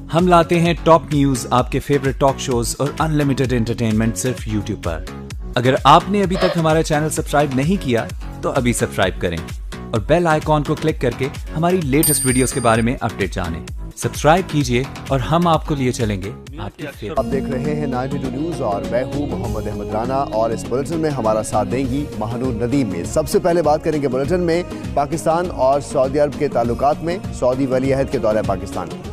हम लाते हैं top news, आपके फेवरेट टॉक शोज और अनलिमिटेड एंटरटेनमेंट सिर्फ यूट्यूब पर। अगर आपने अभी तक हमारा चैनल सब्सक्राइब नहीं किया तो अभी सब्सक्राइब करें और बेल आइकॉन को क्लिक करके हमारी लेटेस्ट वीडियोस के बारे में अपडेट जानें। सब्सक्राइब कीजिए और हम आपको लिए चलेंगे आपके फेवरेट। आप देख रहे हैं 92 न्यूज और मैं हूं मोहम्मद अहमद राना और इस बुलेटिन में हमारा साथ देंगी महानूर नदीम में। सबसे पहले बात करेंगे बुलेटिन में पाकिस्तान और सऊदी अरब के ताल्लुकात में, सऊदी वली अहद के दौरे पाकिस्तान में।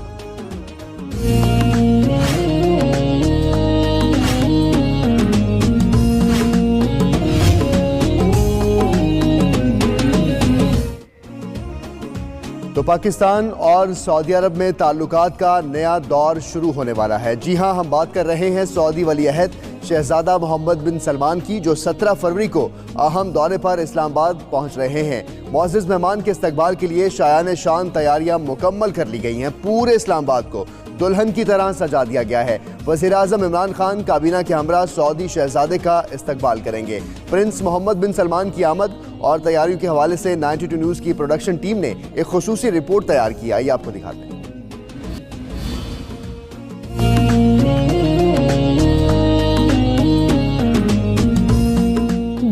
तो पाकिस्तान और सऊदी अरब में ताल्लुकात का नया दौर शुरू होने वाला है। जी हां, हम बात कर रहे हैं सऊदी वली अहद शहजादा मोहम्मद बिन सलमान की, जो 17 फरवरी को अहम दौरे पर इस्लामाबाद पहुंच रहे हैं। मुअज़्ज़िज़ मेहमान के इस्तकबाल के लिए शायान शान तैयारियां मुकम्मल कर ली गई हैं। पूरे इस्लामाबाद को दुल्हन की तरह सजा दिया गया है। वज़ीर-ए-आज़म इमरान खान काबीना के हमरा सऊदी शहजादे का इस्तकबाल करेंगे। प्रिंस मोहम्मद बिन सलमान की आमद और तैयारियों के हवाले से 92 न्यूज़ की प्रोडक्शन टीम ने एक खुसूसी रिपोर्ट तैयार की। आइए आपको दिखाते हैं।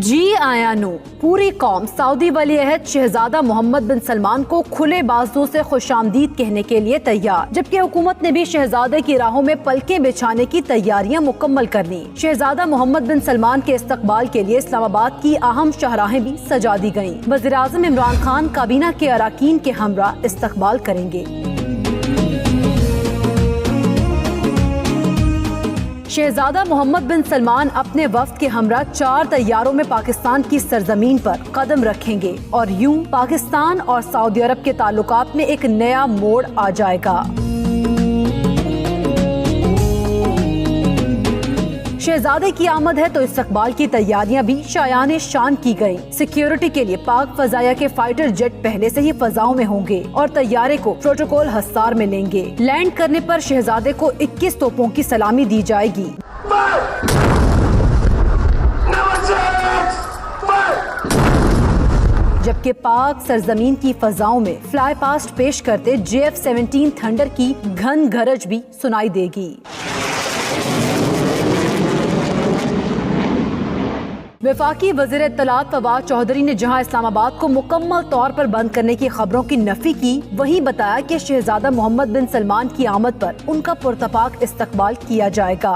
जी आयानो, पूरी कौम सऊदी वली अहद शहजादा मोहम्मद बिन सलमान को खुले बाजुओं से खुशामदीद कहने के लिए तैयार, जबकि हुकूमत ने भी शहजादे की राहों में पलकें बिछाने की तैयारियां मुकम्मल कर ली। शहजादा मोहम्मद बिन सलमान के इस्तकबाल के लिए इस्लामाबाद की अहम शाहराहें भी सजा दी गयी। वज़ीर-ए-आज़म इमरान खान काबीना के अरकान के हमरा इस्तकबाल करेंगे। शहजादा मोहम्मद बिन सलमान अपने वफ्द के हमरा 4 तैयारों में पाकिस्तान की सरजमीन पर कदम रखेंगे और यूं पाकिस्तान और सऊदी अरब के ताल्लुकात में एक नया मोड़ आ जाएगा। शहजादे की आमद है तो इस्तकबाल की तैयारियां भी शायान शान की गयी। सिक्योरिटी के लिए पाक फजाया के फाइटर जेट पहले से ही फजाओं में होंगे और तैयारे को प्रोटोकॉल हसार में लेंगे। लैंड करने पर शहजादे को 21 तोपों की सलामी दी जाएगी। जबकि पाक सरजमीन की फजाओं में फ्लाई पास्ट पेश करते JF-17 थंडर की घन गरज भी सुनाई देगी। वफाकी वज़ीर इत्तलात फवाद चौधरी ने जहां इस्लामाबाद को मुकम्मल तौर पर बंद करने की खबरों की नफी की, वहीं बताया कि शहजादा मोहम्मद बिन सलमान की आमद पर उनका पुरतपाक इस्तकबाल किया जाएगा।